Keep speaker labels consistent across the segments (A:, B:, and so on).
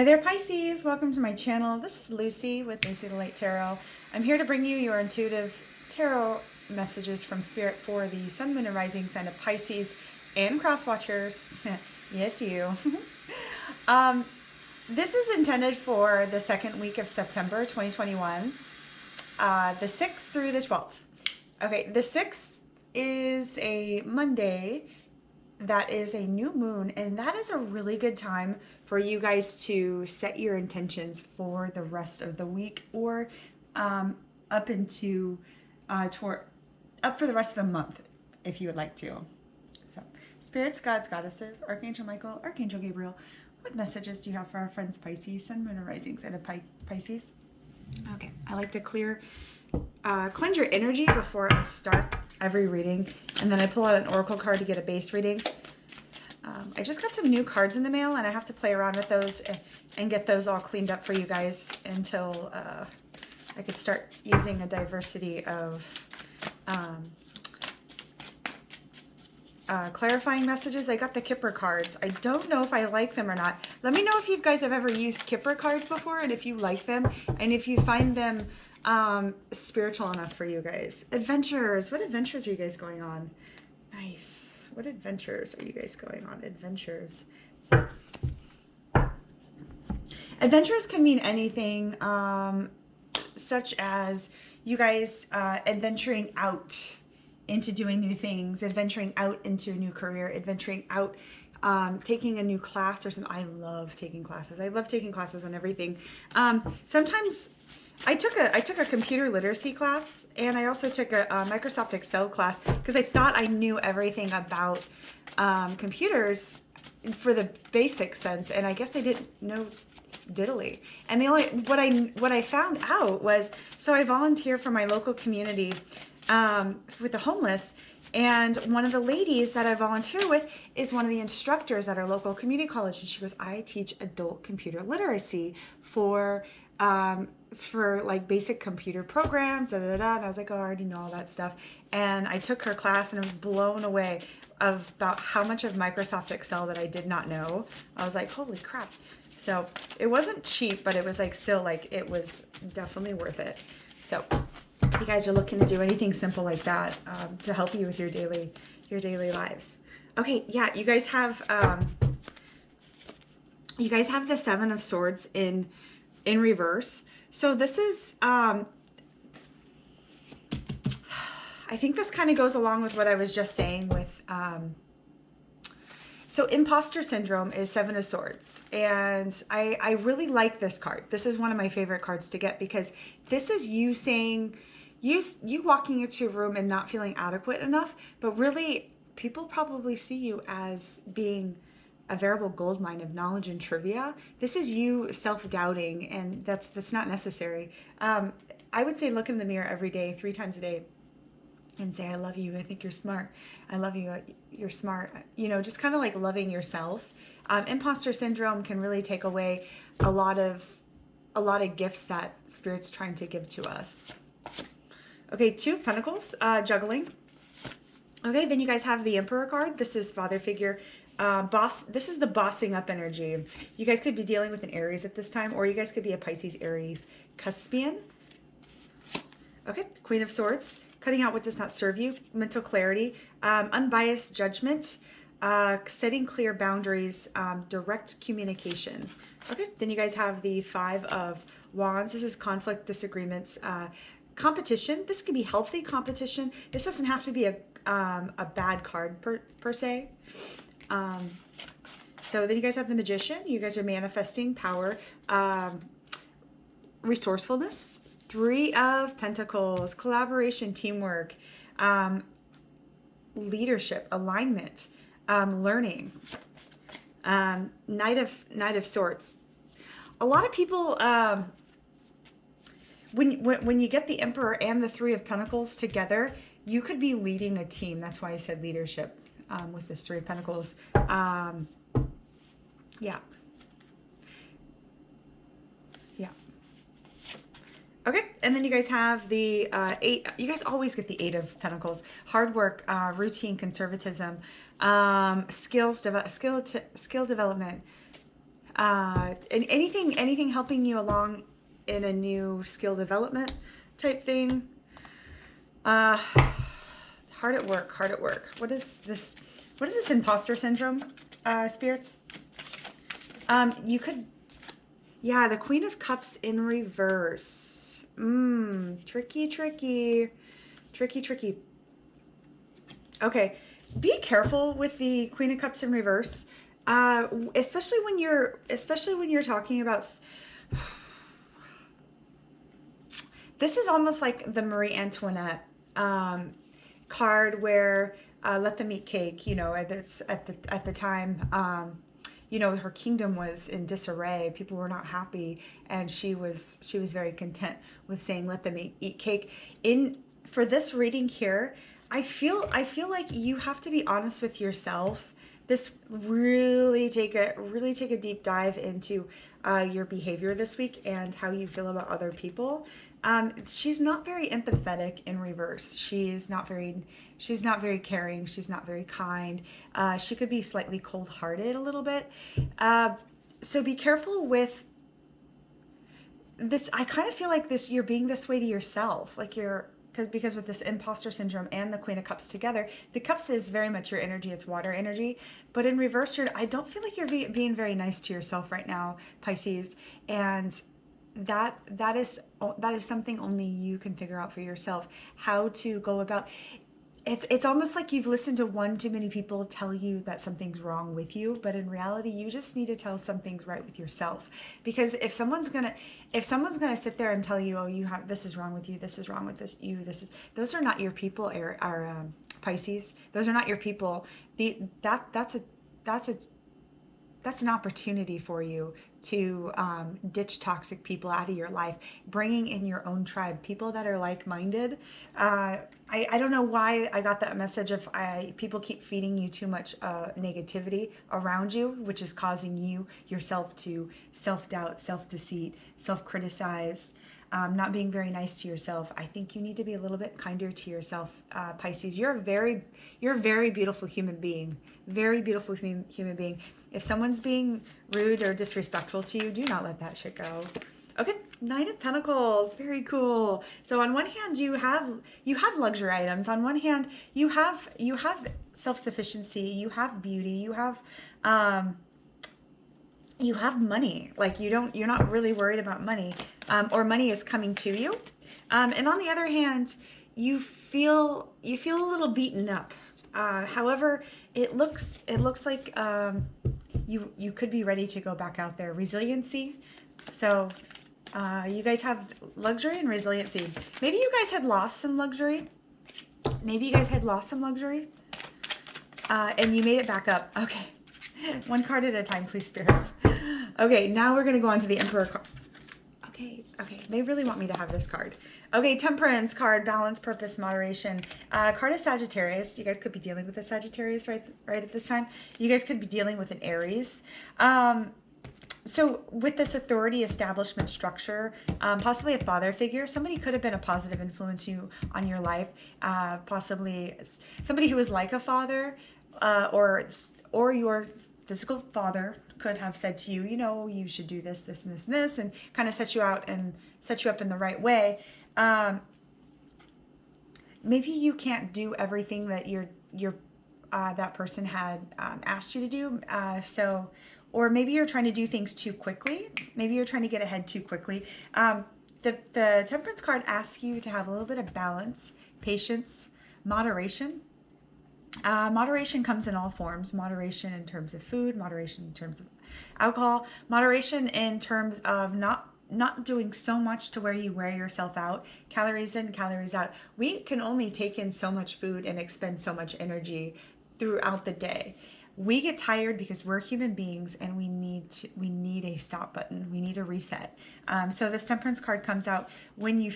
A: there, Pisces. Welcome to my channel. This is Lucy with Lucy the Light Tarot. I'm here to bring you your intuitive tarot messages from Spirit for the Sun, Moon, and Rising sign of Pisces and cross watchers. Yes, you. This is intended for the second week of September 2021, the 6th through the 12th. Okay, the 6th is a Monday. That is a new moon, and that is a really good time for you guys to set your intentions for the rest of the week, or up into up for the rest of the month if you would like to. So spirits, gods, goddesses, Archangel Michael, Archangel Gabriel, what messages do you have for our friends Pisces, Sun, Moon, and Rising sign of Pisces? Okay, I like to cleanse your energy before I start every reading, and then I pull out an oracle card to get a base reading. I just got some new cards in the mail, and I have to play around with those and get those all cleaned up for you guys until I could start using a diversity of clarifying messages. I got the Kipper cards. I don't know if I like them or not. Let me know if you guys have ever used Kipper cards before, and if you like them, and if you find them spiritual enough for you guys. Adventures. What adventures are you guys going on? Nice. What adventures are you guys going on? Adventures. Adventures can mean anything, such as you guys adventuring out into doing new things, adventuring out into a new career, adventuring out, taking a new class or something. I love taking classes. I love taking classes on everything. Sometimes I took a computer literacy class, and I also took a Microsoft Excel class because I thought I knew everything about computers for the basic sense, and I guess I didn't know diddly. And the only what I found out was, so I volunteer for my local community with the homeless, and one of the ladies that I volunteer with is one of the instructors at our local community college, and she goes, I teach adult computer literacy for like basic computer programs, da, da, da. And I was like, oh, I already know all that stuff. And I took her class, and I was blown away about how much of Microsoft Excel that I did not know. I was like, holy crap. So it wasn't cheap, but it was like still like, it was definitely worth it. So if you guys are looking to do anything simple like that to help you with your daily lives. Okay, yeah, you guys have the Seven of Swords in reverse. So this is, I think this kind of goes along with what I was just saying with, so imposter syndrome is Seven of Swords. And I really like this card. This is one of my favorite cards to get, because this is you saying, you walking into a room and not feeling adequate enough, but really people probably see you as being a veritable gold mine of knowledge and trivia. This is you self-doubting, and that's not necessary. I would say look in the mirror every day, 3 times a day, and say, I love you, I think you're smart, I love you, you're smart. You know, just kind of like loving yourself. Imposter syndrome can really take away a lot of gifts that Spirit's trying to give to us. Okay, 2 of Pentacles, juggling. Okay, then you guys have the Emperor card. This is father figure. Boss. This is the bossing up energy. You guys could be dealing with an Aries at this time, or you guys could be a Pisces, Aries, Cuspian. Okay, Queen of Swords, cutting out what does not serve you, mental clarity, unbiased judgment, setting clear boundaries, direct communication. Okay, then you guys have the 5 of Wands. This is conflict, disagreements, competition. This could be healthy competition. This doesn't have to be a bad card per se. So then you guys have the Magician. You guys are manifesting power, resourcefulness. 3 of Pentacles, collaboration, teamwork, leadership, alignment, learning. Knight of Swords. A lot of people, when you get the Emperor and the 3 of Pentacles together, you could be leading a team. That's why I said leadership. With this 3 of Pentacles. Yeah. Okay, and then you guys have the 8. You guys always get the 8 of Pentacles. Hard work, routine, conservatism, skill development, And anything helping you along in a new skill development type thing. Hard at work, hard at work. What is this? What is this imposter syndrome, spirits? You could, yeah, the Queen of Cups in reverse. Tricky, tricky, tricky, tricky. Okay, be careful with the Queen of Cups in reverse, especially when you're talking about. This is almost like the Marie Antoinette card where let them eat cake. You know, it's at the time. You know, her kingdom was in disarray. People were not happy, and she was very content with saying, "Let them eat cake." For this reading here, I feel like you have to be honest with yourself. This really take a deep dive into your behavior this week and how you feel about other people. She's not very empathetic in reverse. She's not very caring. She's not very kind. She could be slightly cold-hearted a little bit. So be careful with this. I kind of feel like you're being this way to yourself, like because with this imposter syndrome and the Queen of Cups together, the Cups is very much your energy. It's water energy. But in reverse, I don't feel like you're being very nice to yourself right now, Pisces. And that is something only you can figure out for yourself, how to go about. It's almost like you've listened to one too many people tell you that something's wrong with you, but in reality, you just need to tell something's right with yourself. Because if someone's gonna sit there and tell you, oh, this is wrong with you, this is wrong with those are not your people, Pisces. Those are not your people. That's an opportunity for you to ditch toxic people out of your life, bringing in your own tribe, people that are like-minded. I don't know why I got that message of people keep feeding you too much negativity around you, which is causing you yourself to self-doubt, self-deceit, self-criticize, not being very nice to yourself. I think you need to be a little bit kinder to yourself, Pisces. You're a very beautiful human being. Very beautiful human being. If someone's being rude or disrespectful to you, do not let that shit go. Okay, Nine of Pentacles, very cool. So on one hand, you have luxury items. On one hand, you have self-sufficiency, you have beauty, you have money. Like you're not really worried about money, or money is coming to you. And on the other hand, you feel a little beaten up. However, it looks like you could be ready to go back out there. Resiliency. So you guys have luxury and resiliency. Maybe you guys had lost some luxury. And you made it back up. Okay. One card at a time, please, spirits. Okay, now we're going to go on to the Emperor card. Okay. They really want me to have this card. Okay, Temperance card, balance, purpose, moderation. Card is Sagittarius. You guys could be dealing with a Sagittarius right at this time. You guys could be dealing with an Aries. So with this authority establishment structure, possibly a father figure, somebody could have been a positive influence on your life. Possibly somebody who was like a father, or your physical father could have said to you, you know, you should do this, this, and this, and this, and kind of set you up in the right way. Maybe you can't do everything that that person had asked you to do. Or maybe you're trying to do things too quickly. Maybe you're trying to get ahead too quickly. The Temperance card asks you to have a little bit of balance, patience, moderation. Moderation comes in all forms. Moderation in terms of food, moderation in terms of alcohol, moderation in terms of not doing so much to where you wear yourself out. Calories in, calories out. We can only take in so much food and expend so much energy throughout the day. We get tired because we're human beings, and we need a stop button. We need a reset. So this Temperance card comes out when you.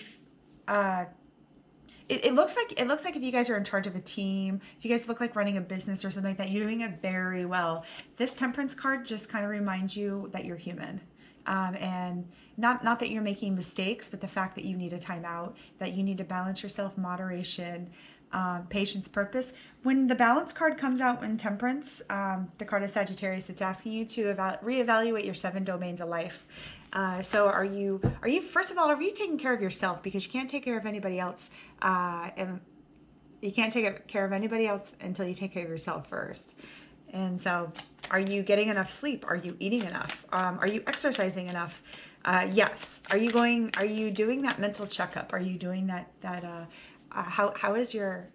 A: It looks like if you guys are in charge of a team, if you guys look like running a business or something like that, you're doing it very well. This Temperance card just kind of reminds you that you're human. And not that you're making mistakes, but the fact that you need a timeout, that you need to balance yourself, moderation, patience, purpose. When the balance card comes out in Temperance, the card of Sagittarius, it's asking you to reevaluate your 7 domains of life. So are you, first of all, are you taking care of yourself? Because you can't take care of anybody else. And you can't take care of anybody else until you take care of yourself first. And so are you getting enough sleep? Are you eating enough? Are you exercising enough? Yes. Are you doing that mental checkup? Are you doing how is your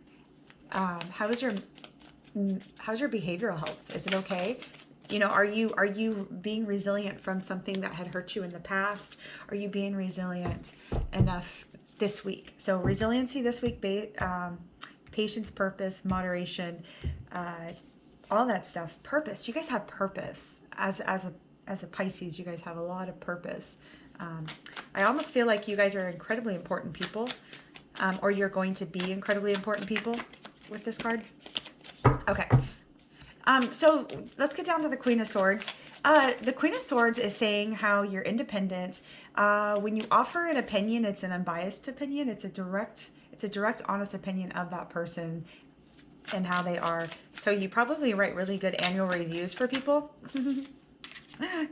A: behavioral health? Is it okay? You know, are you being resilient from something that had hurt you in the past? Are you being resilient enough this week? So resiliency this week, patience, purpose, moderation, all that stuff. Purpose. You guys have purpose. As a Pisces, you guys have a lot of purpose. I almost feel like you guys are incredibly important people, or you're going to be incredibly important people with this card. Okay. So let's get down to the Queen of Swords. The Queen of Swords is saying how you're independent. When you offer an opinion, it's an unbiased opinion. It's a direct, honest opinion of that person and how they are. So you probably write really good annual reviews for people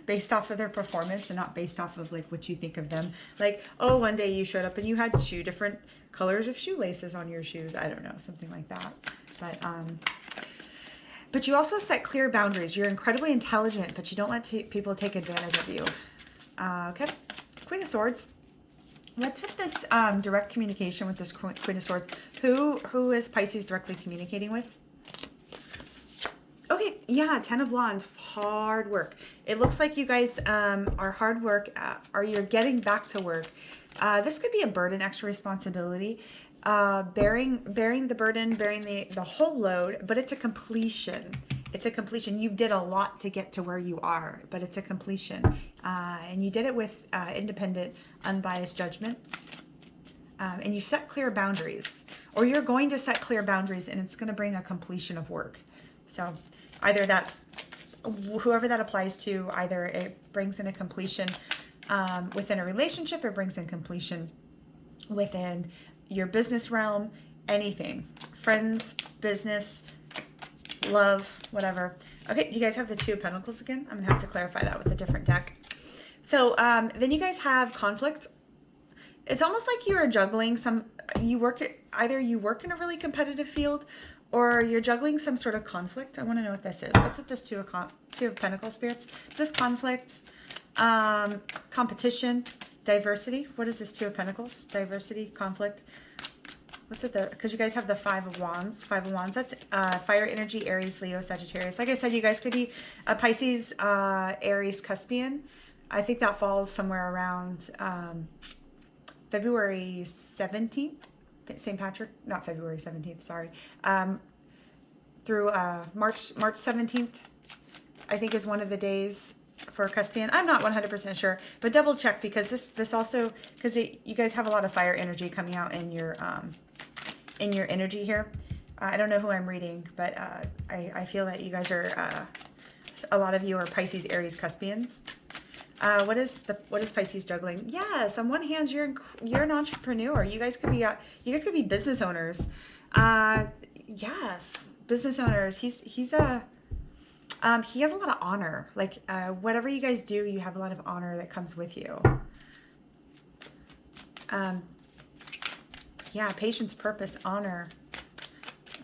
A: based off of their performance and not based off of like what you think of them. Like, oh, one day you showed up and you had 2 different colors of shoelaces on your shoes. I don't know, something like that. But you also set clear boundaries. You're incredibly intelligent, but you don't let people take advantage of you. Okay, Queen of Swords. What's with this direct communication with this Queen of Swords? Who is Pisces directly communicating with? Okay, yeah, 10 of Wands, hard work. It looks like you guys are hard work, or you're getting back to work. This could be a burden, extra responsibility. Bearing the burden, bearing the whole load, but it's a completion. It's a completion. You did a lot to get to where you are, but it's a completion. And you did it with independent, unbiased judgment. And you set clear boundaries, or you're going to set clear boundaries, and it's going to bring a completion of work. So either that's whoever that applies to, either it brings in a completion within a relationship, or brings in completion within your business realm, anything, friends, business, love, whatever. Okay, you guys have the 2 of Pentacles again. I'm gonna have to clarify that with a different deck. So then you guys have conflict. It's almost like you are juggling either you work in a really competitive field, or you're juggling some sort of conflict. I want to know what this is. What's with this 2 of Pentacles, spirits? Is this conflict, competition, diversity? What is this 2 of Pentacles? Diversity, conflict. What's it there? Because you guys have the 5 of Wands. 5 of Wands. That's fire energy, Aries, Leo, Sagittarius. Like I said, you guys could be a Pisces, Aries, Cuspian. I think that falls somewhere around February 17th. St. Patrick, not February 17th, sorry. Through March 17th, I think is one of the days for Cuspian. I'm not 100% sure, but double check, because this also, because you guys have a lot of fire energy coming out in your energy here. I don't know who I'm reading, but I feel that you guys are a lot of you are Pisces, Aries, Cuspians. What is Pisces juggling? Yes, on one hand you're an entrepreneur. You guys could be business owners. Yes, business owners. He has a lot of honor. Like whatever you guys do, you have a lot of honor that comes with you. Yeah, patience, purpose, honor.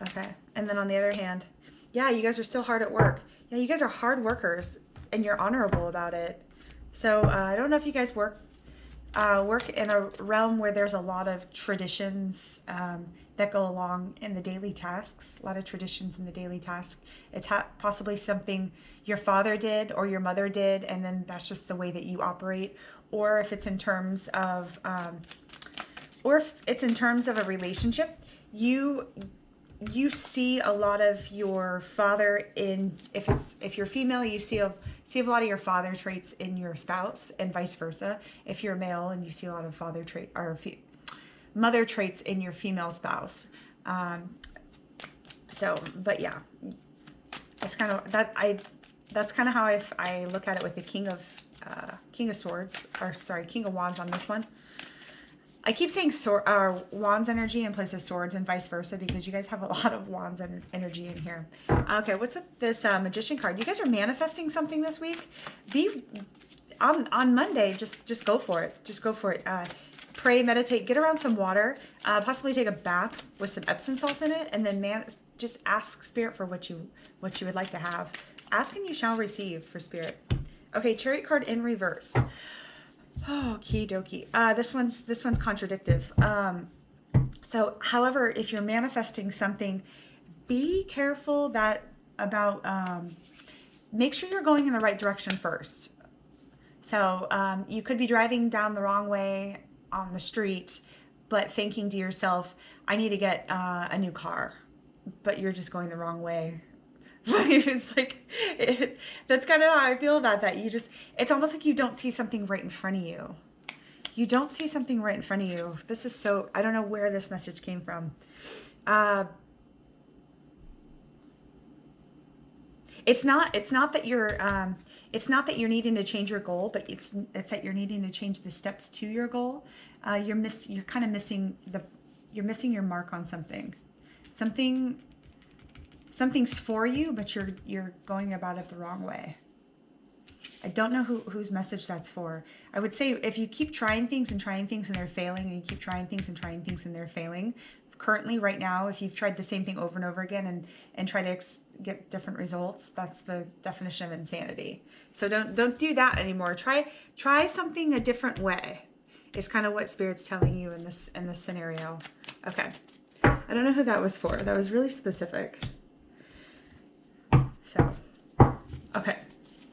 A: Okay, and then on the other hand, yeah, you guys are still hard at work. Yeah, you guys are hard workers, and you're honorable about it. So I don't know if you guys work in a realm where there's a lot of traditions that go along in the daily tasks. A lot of traditions in the daily tasks. It's possibly something your father did or your mother did, and then that's just the way that you operate. Or if it's in terms of, a relationship, you see a lot of your father in, if you're female, you see a lot of your father traits in your spouse, and vice versa. If you're male, and you see a lot of father trait or mother traits in your female spouse. But yeah, it's kind of that. That's kind of how I look at it with the King of Swords, or sorry, King of Wands on this one. I keep saying wands energy in place of swords and vice versa because you guys have a lot of wands energy in here. Okay, what's with this magician card? You guys are manifesting something this week. Be on Monday. Just go for it. Just go for it. Pray, meditate, get around some water, possibly take a bath with some Epsom salt in it, and then just ask Spirit for what you would like to have. Ask and you shall receive for Spirit. Okay, Chariot card in reverse. Oh, okie dokie. This one's contradictive. So, however, if you're manifesting something, be careful about make sure you're going in the right direction first. So you could be driving down the wrong way on the street, but thinking to yourself, I need to get a new car, but you're just going the wrong way. It's like, that's kind of how I feel about that. It's almost like you don't see something right in front of you. You don't see something right in front of you. This is so, I don't know where this message came from. It's not that you're needing to change your goal, but it's that you're needing to change the steps to your goal. You're missing your mark on something. Something's for you, but you're going about it the wrong way. I don't know whose message that's for. I would say if you keep trying things and they're failing, and you keep trying things and they're failing, currently right now, if you've tried the same thing over and over again and try to get different results, that's the definition of insanity. So don't do that anymore. Try something a different way. Is kind of what Spirit's telling you in this scenario. Okay. I don't know who that was for. That was really specific. So, okay.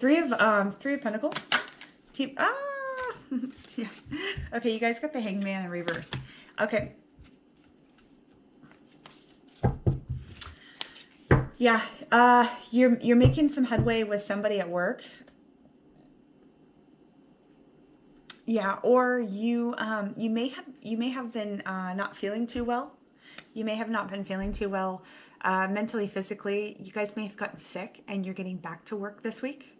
A: Three of Pentacles. Yeah. Okay, you guys got the Hangman in reverse. Okay. Yeah, you're making some headway with somebody at work. Yeah, or you may have been not feeling too well. You may have not been feeling too well mentally, physically. You guys may have gotten sick and you're getting back to work this week.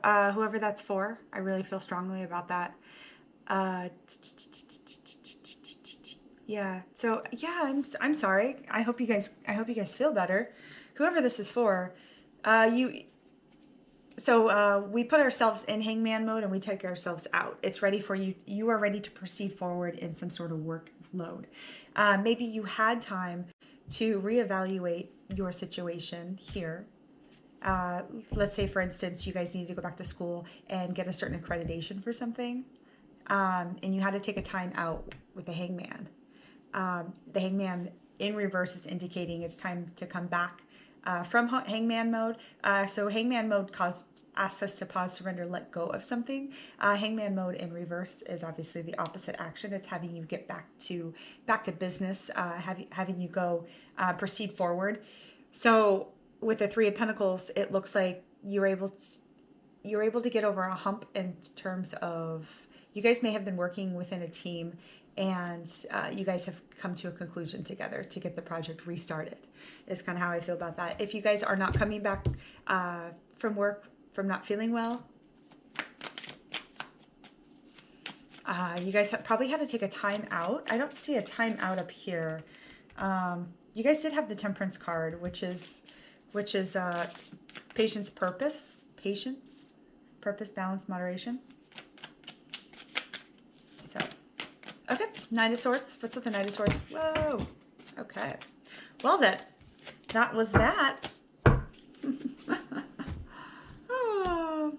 A: Whoever that's for, I really feel strongly about that. Yeah. So yeah, I'm sorry. I hope you guys feel better. Whoever this is for, we put ourselves in hangman mode and we take ourselves out. It's ready for you. You are ready to proceed forward in some sort of workload. Maybe you had time to reevaluate your situation here. Let's say, for instance, you guys needed to go back to school and get a certain accreditation for something. And you had to take a time out with the hangman. The hangman in reverse is indicating it's time to come back from hangman mode. So hangman mode asks us to pause, surrender, let go of something. Hangman mode in reverse is obviously the opposite action. It's having you get back to business, having you go proceed forward. So with the Three of Pentacles, it looks like you're able to get over a hump in terms of, you guys may have been working within a team and you guys have come to a conclusion together to get the project restarted. Is kind of how I feel about that. If you guys are not coming back from work from not feeling well, you guys probably had to take a time out. I don't see a time out up here. You guys did have the Temperance card, which is patience, purpose, balance, moderation. So, okay, Knight of Swords. What's with the Knight of Swords? Whoa. Okay. Well then, that was that. Oh.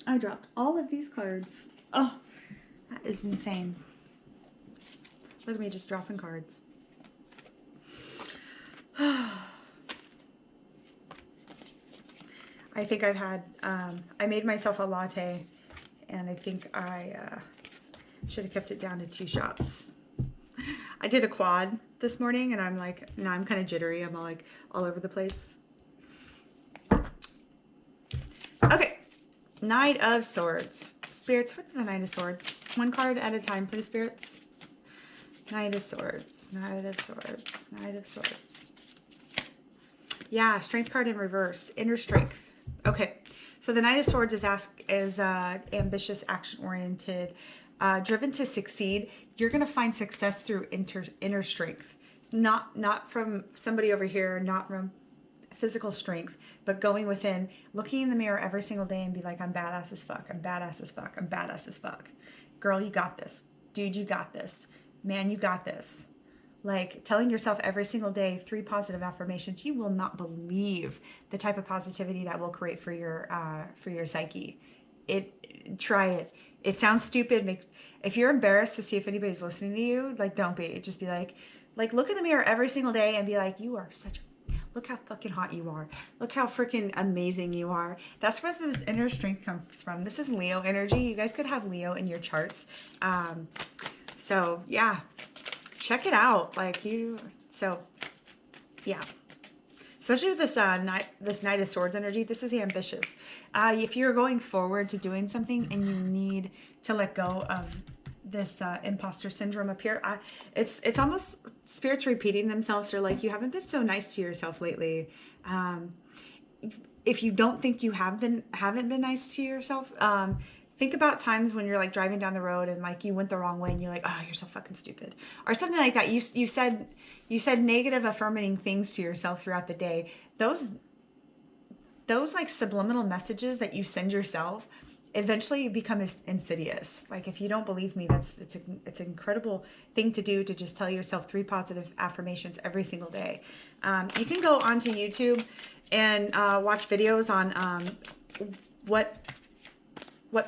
A: I dropped all of these cards. Oh, that is insane. Look at me just dropping cards. I think I've had, I made myself a latte and I think I should have kept it down to 2 shots. I did a quad this morning and I'm like, now I'm kind of jittery. I'm all over the place. Okay. Knight of Swords. Spirits, what's the Knight of Swords? 1 card at a time, please, Spirits. Knight of Swords, Knight of Swords, Knight of Swords. Yeah, Strength card in reverse. Inner strength. Okay, So the Knight of Swords is ambitious, action-oriented, driven to succeed. You're going to find success through inner strength. It's not from somebody over here, not from physical strength, but going within, looking in the mirror every single day and be like, I'm badass as fuck. I'm badass as fuck. I'm badass as fuck. Girl, you got this. Dude, you got this. Man, you got this. Like telling yourself every single day 3 positive affirmations. You will not believe the type of positivity that will create for your psyche. Try it. It sounds stupid. If you're embarrassed to see if anybody's listening to you, like don't be. Just be like look in the mirror every single day and be like, you are look how fucking hot you are. Look how freaking amazing you are. That's where this inner strength comes from. This is Leo energy. You guys could have Leo in your charts. So yeah, check it out. Yeah. Especially with this Knight of Swords energy, this is ambitious. If you're going forward to doing something and you need to let go of this imposter syndrome up here, it's almost spirits repeating themselves. They're like, you haven't been so nice to yourself lately. If you don't think you haven't been nice to yourself, think about times when you're like driving down the road and like you went the wrong way and you're like, oh, you're so fucking stupid, or something like that. You said negative affirming things to yourself throughout the day. Those like subliminal messages that you send yourself eventually become insidious. Like if you don't believe me, it's an incredible thing to do, to just tell yourself 3 positive affirmations every single day. You can go onto YouTube and watch videos on what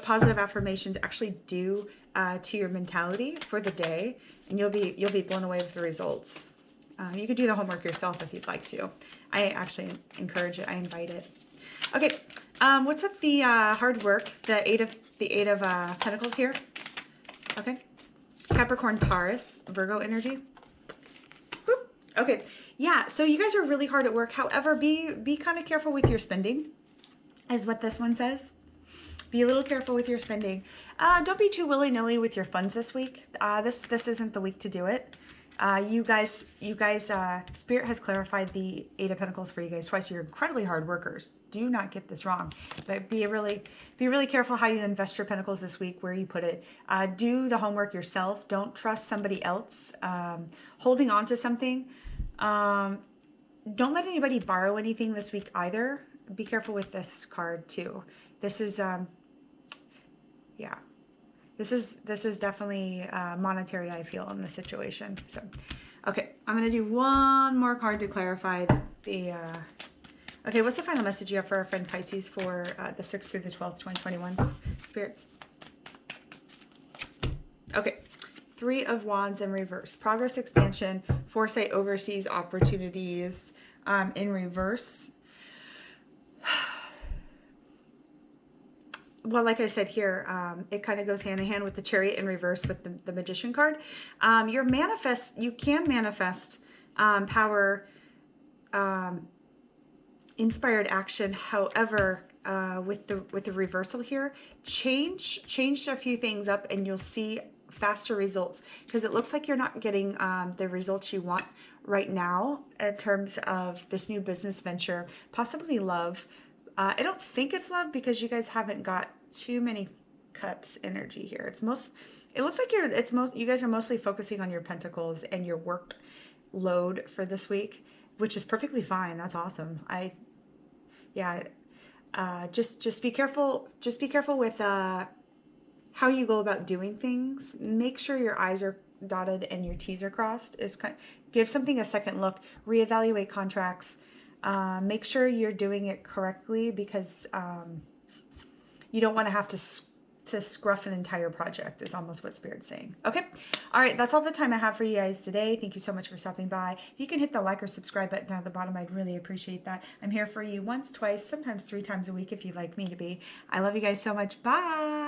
A: positive affirmations actually do to your mentality for the day, and you'll be blown away with the results. You could do the homework yourself if you'd like to. I actually encourage it. I invite it. Okay, what's with the hard work? The eight of Pentacles here. Okay, Capricorn, Taurus, Virgo energy. Boop. Okay, yeah. So you guys are really hard at work. However, be kind of careful with your spending, is what this one says. Be a little careful with your spending. Don't be too willy-nilly with your funds this week. This isn't the week to do it. You guys, Spirit has clarified the 8 of Pentacles for you guys twice. You're incredibly hard workers. Do not get this wrong. But be really careful how you invest your Pentacles this week, where you put it. Do the homework yourself. Don't trust somebody else. Holding on to something. Don't let anybody borrow anything this week either. Be careful with this card too. This is yeah. This is definitely monetary, I feel, in the situation. So, okay, I'm going to do one more card to clarify the... Okay, what's the final message you have for our friend Pisces for the 6th through the 12th, 2021? Spirits. Okay, 3 of Wands in reverse. Progress, expansion, foresight, overseas opportunities in reverse. Well, like I said here, it kind of goes hand in hand with the Chariot in reverse with the Magician card. You can manifest power, inspired action. However, with the reversal here, change a few things up and you'll see faster results, because it looks like you're not getting the results you want right now in terms of this new business venture, possibly love. I don't think it's love, because you guys haven't got too many cups energy here. It looks like you guys are mostly focusing on your Pentacles and your work load for this week, which is perfectly fine. That's awesome. Just be careful. Just be careful with how you go about doing things. Make sure your I's are dotted and your T's are crossed. Give something a second look. Reevaluate contracts. Make sure you're doing it correctly, because you don't want to have to scruff an entire project, is almost what Spirit's saying. Okay. All right. That's all the time I have for you guys today. Thank you so much for stopping by. If you can hit the like or subscribe button down at the bottom, I'd really appreciate that. I'm here for you once, twice, sometimes 3 times a week if you'd like me to be. I love you guys so much. Bye.